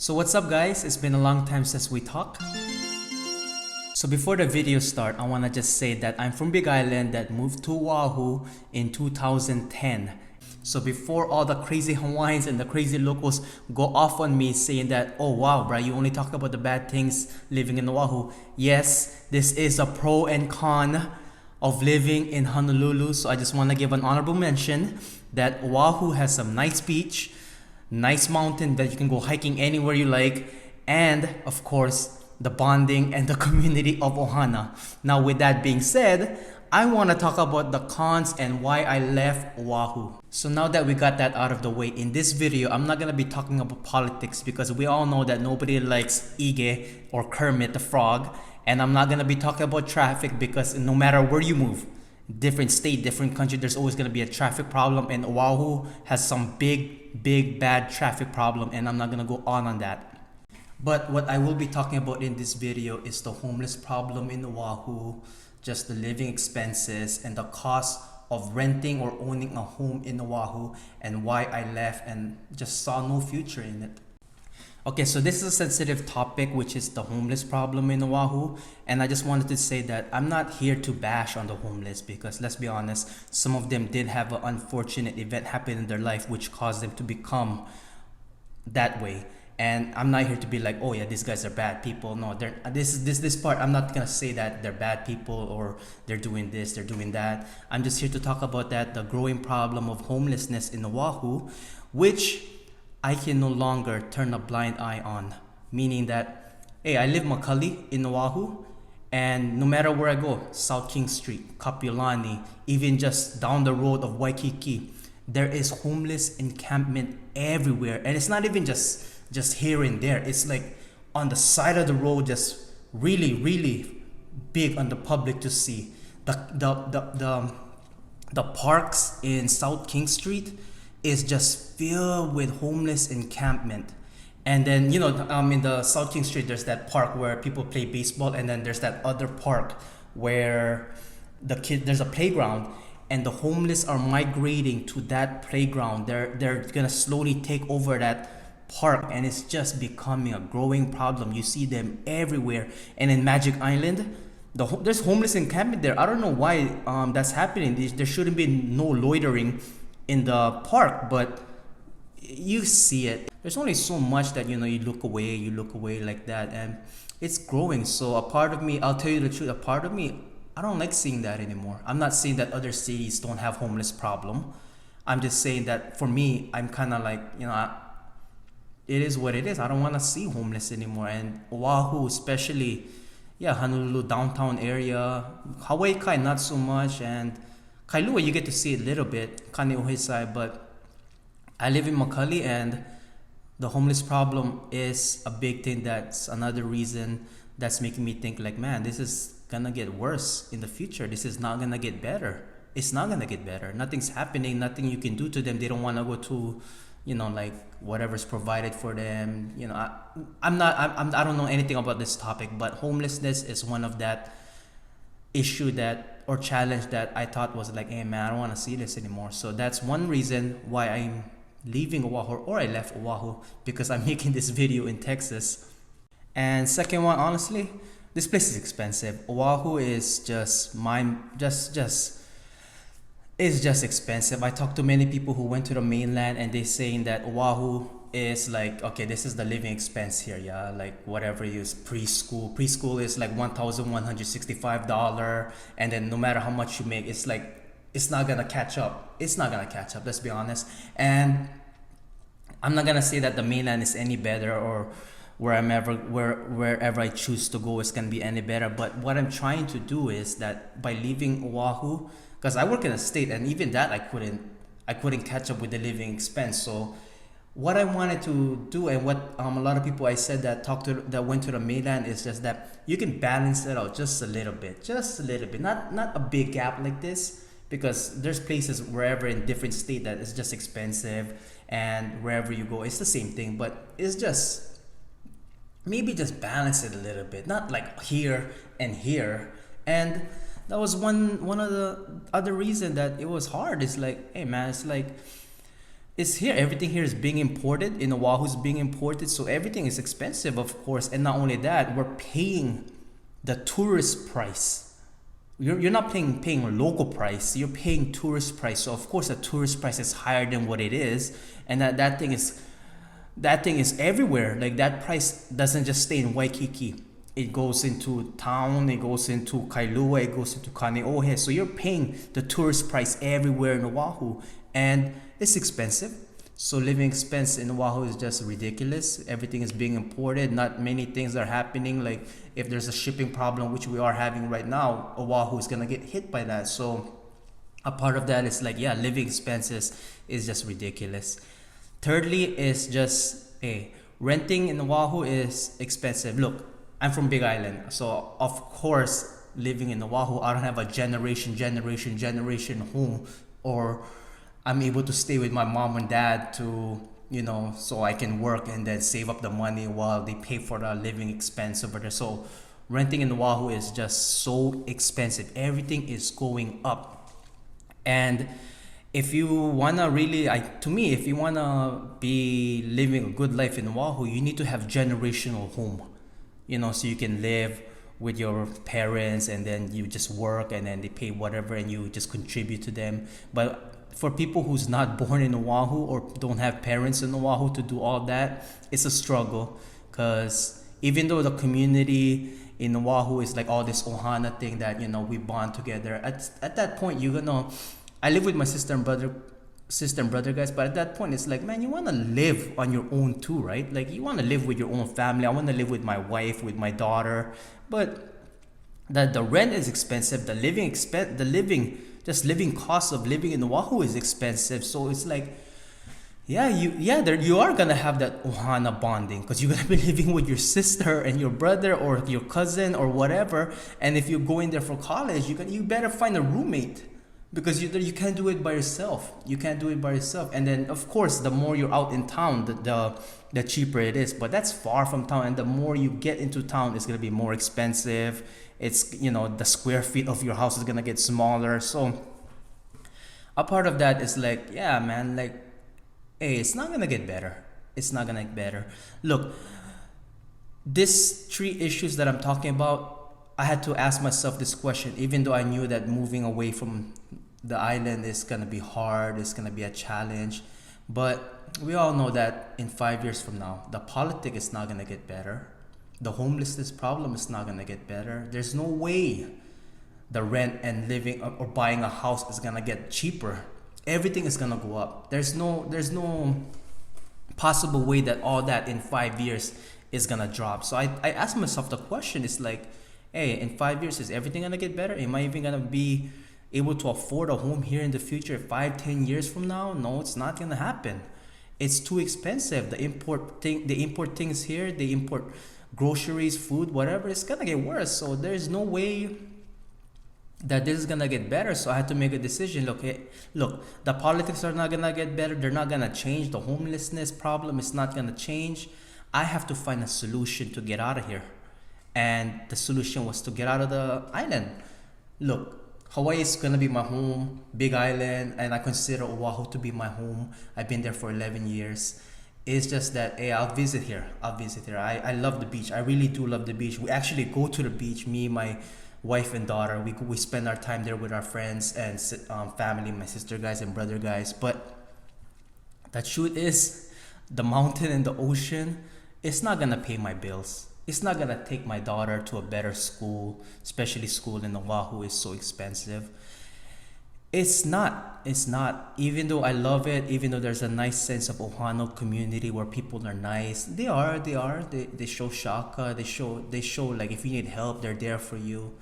So what's up guys, it's been a long time since we talked. So before the video start, I want to just say that I'm from Big Island that moved to Oahu in 2010. So before all the crazy Hawaiians and the crazy locals go off on me saying that, oh wow bro, you only talk about the bad things living in Oahu. Yes, this is a pro and con of living in Honolulu. So I just want to give an honorable mention that Oahu has some nice beach, nice mountain that you can go hiking anywhere you like, and of course the bonding and the community of Ohana. Now with that being said, I want to talk about the cons and why I left Oahu. So now that we got that out of the way, in this video I'm not going to be talking about politics because we all know that nobody likes Ige or Kermit the Frog, and I'm not going to be talking about traffic because no matter where you move, different state, different country, there's always going to be a traffic problem, and Oahu has some big bad traffic problem, and I'm not going to go on that. But what I will be talking about in this video is the homeless problem in Oahu, just the living expenses and the cost of renting or owning a home in Oahu, and why I left and just saw no future in it. Okay, so this is a sensitive topic, which is the homeless problem in Oahu, and I just wanted to say that I'm not here to bash on the homeless because let's be honest, some of them did have an unfortunate event happen in their life which caused them to become that way. And I'm not here to be like, oh yeah, these guys are bad people. No, they're this part I'm not gonna say that they're bad people or they're doing this, they're doing that. I'm just here to talk about that the growing problem of homelessness in Oahu, which I can no longer turn a blind eye on. Meaning that, hey, I live Makali in Oahu, and no matter where I go, South King Street, Kapiolani, even just down the road of Waikiki, there is homeless encampment everywhere. And it's not even just here and there. It's like on the side of the road, just really big on the public to see. The parks in South King Street is just filled with homeless encampment. And then, you know, in the South King Street, there's that park where people play baseball, and then there's that other park where there's a playground, and the homeless are migrating to that playground. They're gonna slowly take over that park, and it's just becoming a growing problem. You see them everywhere. And in Magic Island, there's homeless encampment there. I don't know why that's happening. There shouldn't be no loitering in the park, but you see it. There's only so much that, you know, you look away like that, and it's growing. So a part of me, I'll tell you the truth, a part of me, I don't like seeing that anymore. I'm not saying that other cities don't have homeless problem. I'm just saying that for me, I'm kind of like, you know, it is what it is. I don't want to see homeless anymore. And Oahu especially, yeah, Honolulu downtown area, Hawaii Kai not so much, and Kailua you get to see it a little bit, Kaneohe, but I live in Makali, and the homeless problem is a big thing. That's another reason that's making me think like, man, this is gonna get worse in the future. This is not gonna get better. It's not gonna get better. Nothing's happening, nothing you can do to them. They don't want to go to, you know, like whatever's provided for them. You know, I don't know anything about this topic, but homelessness is one of that issue that, or challenge that I thought was like, hey man, I don't want to see this anymore. So that's one reason why I'm leaving Oahu, or I left Oahu, because I'm making this video in Texas. And second one, honestly, this place is expensive. Oahu is just it's just expensive. I talked to many people who went to the mainland, and they saying that Oahu is like, okay, this is the living expense here, yeah, like whatever it is, preschool is like $1,165, and then no matter how much you make, it's like, it's not gonna catch up. Let's be honest. And I'm not gonna say that the mainland is any better, or wherever I choose to go is gonna be any better. But what I'm trying to do is that by leaving Oahu, because I work in a state, and even that I couldn't catch up with the living expense. So what I wanted to do, and what a lot of people I said that went to the mainland, is just that you can balance it out just a little bit, not a big gap like this, because there's places wherever in different state that is just expensive, and wherever you go it's the same thing, but it's just maybe just balance it a little bit, not like here and here. And that was one of the other reason that it was hard. It's like, hey man, it's like It's here. Everything here is being imported. In Oahu is being imported, so everything is expensive, of course. And not only that, we're paying the tourist price. You're not paying a local price. You're paying tourist price. So of course, the tourist price is higher than what it is, and that thing is everywhere. Like that price doesn't just stay in Waikiki. It goes into town, it goes into Kailua, it goes into Kaneohe. So you're paying the tourist price everywhere in Oahu, and it's expensive. So living expense in Oahu is just ridiculous. Everything is being imported. Not many things are happening. Like if there's a shipping problem, which we are having right now, Oahu is gonna get hit by that. So a part of that is like, yeah, living expenses is just ridiculous. Thirdly is just renting in Oahu is expensive. Look, I'm from Big Island, so of course living in Oahu, I don't have a generation home, or I'm able to stay with my mom and dad to, so I can work and then save up the money while they pay for the living expense over there. So renting in Oahu is just so expensive. Everything is going up. And if you wanna really, if you wanna be living a good life in Oahu, you need to have generational home, so you can live with your parents and then you just work and then they pay whatever and you just contribute to them. But for people who's not born in Oahu or don't have parents in Oahu to do all that, it's a struggle, because even though the community in Oahu is like all this Ohana thing that we bond together, at that point I live with my sister and brother guys, but at that point it's like, man, you want to live on your own too, right? Like you want to live with your own family. I want to live with my wife, with my daughter, but the rent is expensive. The living cost of living in Oahu is expensive. So it's like, you are gonna have that Ohana bonding, because you're gonna be living with your sister and your brother or your cousin or whatever. And if you're going there for college, you better find a roommate, because you can't do it by yourself. And then of course, the more you're out in town, the cheaper it is. But that's far from town, and the more you get into town, it's gonna be more expensive. It's the square feet of your house is gonna get smaller. So a part of that is like, yeah, man, like, hey, it's not gonna get better. Look, these three issues that I'm talking about, I had to ask myself this question, even though I knew that moving away from the island is gonna be hard, it's gonna be a challenge. But we all know that in 5 years from now, the politics is not gonna get better. The homelessness problem is not gonna get better. There's no way the rent and living or buying a house is gonna get cheaper. Everything is gonna go up. There's no possible way that all that in 5 years is gonna drop. So I asked myself the question, is like, hey, in 5 years, is everything gonna get better? Am I even gonna be able to afford a home here in the future 5-10 years from now? No, it's not gonna happen. It's too expensive. They import things here, they import groceries, food, whatever. It's gonna get worse. So there's no way that this is gonna get better. So I had to make a decision. Look, the politics are not gonna get better. They're not gonna change. The homelessness problem is not gonna change. I have to find a solution to get out of here. And the solution was to get out of the island. Look, Hawaii is gonna be my home, Big Island, and I consider Oahu to be my home. I've been there for 11 years. It's just that, hey, I'll visit here. I love the beach. I really do love the beach. We actually go to the beach, me, my wife and daughter. We spend our time there with our friends and family, my sister guys and brother guys. But the truth is, the mountain and the ocean, it's not gonna pay my bills. It's not gonna take my daughter to a better school, especially school in Oahu is so expensive. It's not. Even though I love it, even though there's a nice sense of Ohana community where people are nice, they show shaka, they show like if you need help, they're there for you.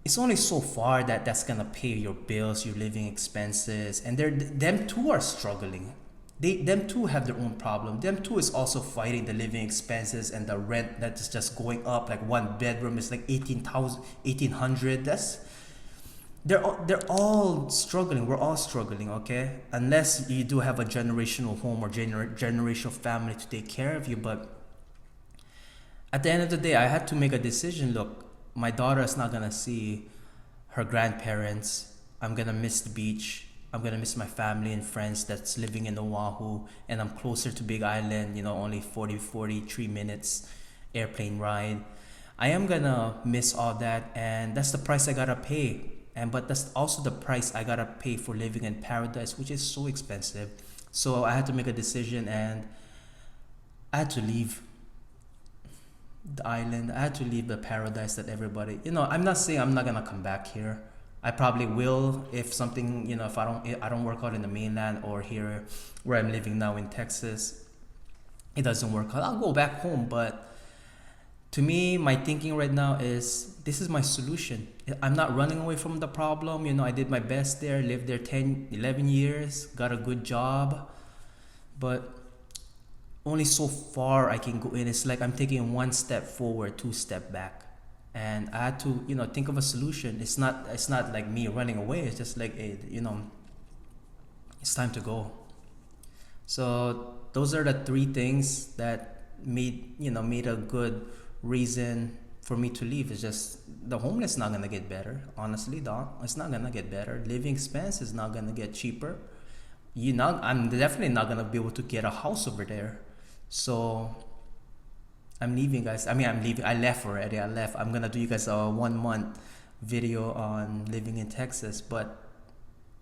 It's only so far that's gonna pay your bills, your living expenses, and them too are struggling. Them too have their own problem. Them too is also fighting the living expenses and the rent that is just going up. Like one bedroom is like 1800. They're all struggling. We're all struggling, okay? Unless you do have a generational home or generational family to take care of you. But at the end of the day, I had to make a decision. Look, my daughter is not gonna see her grandparents. I'm gonna miss the beach. I'm gonna miss my family and friends that's living in Oahu, and I'm closer to Big Island, you know, only 43 minutes airplane ride. I am gonna miss all that, and that's the price I gotta pay. And but that's also the price I gotta pay for living in paradise, which is so expensive. So I had to make a decision, and I had to leave the island. I had to leave the paradise that everybody, you know, I'm not saying I'm not gonna come back here. I probably will if something, you know, if I don't work out in the mainland or here where I'm living now in Texas, it doesn't work out, I'll go back home. But to me, my thinking right now is this is my solution. I'm not running away from the problem. You know, I did my best there, lived there 10, 11 years, got a good job, but only so far I can go in. It's like I'm taking one step forward, two step back. And I had to, you know, think of a solution. It's not like me running away. It's just like, hey, you know, it's time to go. So those are the three things that made a good reason for me to leave. It's just the homeless not gonna get better. Honestly, dog, it's not gonna get better. Living expense is not gonna get cheaper. I'm definitely not gonna be able to get a house over there. So I'm leaving, guys. I mean, I'm leaving. I left already. I left. I'm gonna do you guys a 1 month video on living in Texas, but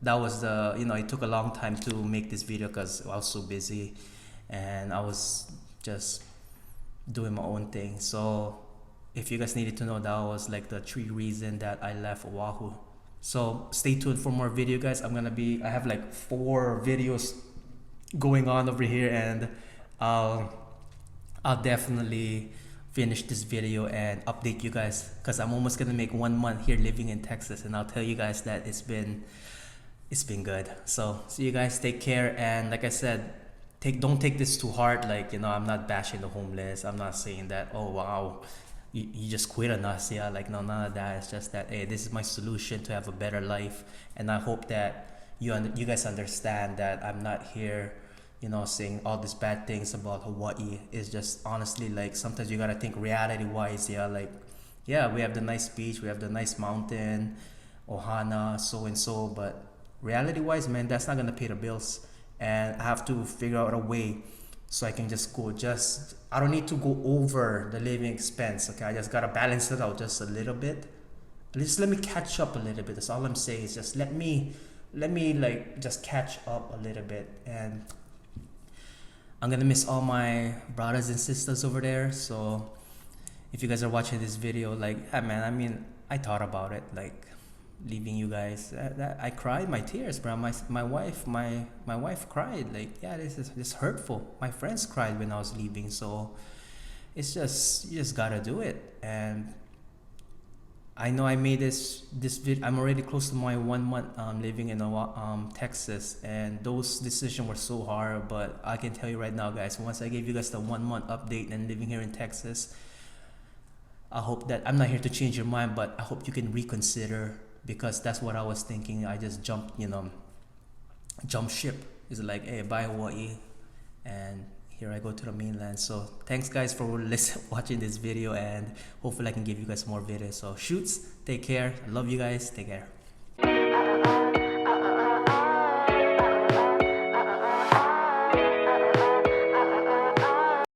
that was it took a long time to make this video because I was so busy and I was just doing my own thing. So if you guys needed to know, that was like the three reason that I left Oahu. So stay tuned for more video, guys. I have like 4 videos going on over here, and I'll definitely finish this video and update you guys because I'm almost gonna make 1 month here living in Texas, and I'll tell you guys that it's been good. So see you guys, take care, and like I said, don't take this too hard. Like, you know, I'm not bashing the homeless. I'm not saying that, oh wow, you just quit on us. Yeah, like, no, none of that. It's just that, hey, this is my solution to have a better life, and I hope that you guys understand that I'm not here, you know, saying all these bad things about Hawaii. Is just honestly, like, sometimes you gotta think reality wise. Yeah, like, yeah, we have the nice beach, we have the nice mountain, Ohana, so and so, but reality wise, man, that's not gonna pay the bills, and I have to figure out a way so I can just go. I don't need to go over the living expense. Okay, I just gotta balance it out just a little bit. Just let me catch up a little bit. That's all I'm saying. Is just let me like just catch up a little bit. And I'm gonna miss all my brothers and sisters over there. So if you guys are watching this video, like, yeah, man, I mean, I thought about it, like, leaving you guys. I cried my tears, bro. My wife cried. Like, yeah, this is hurtful. My friends cried when I was leaving. So it's just, you just gotta do it. And I know I made this video. I'm already close to my 1 month living in Texas, and those decisions were so hard. But I can tell you right now, guys, once I gave you guys the 1 month update and living here in Texas, I hope that I'm not here to change your mind, but I hope you can reconsider, because that's what I was thinking. I just jumped ship. It's like, hey, bye Hawaii, and here I go to the mainland. So thanks guys for watching this video, and hopefully I can give you guys more videos. So shoots, take care. I love you guys. Take care.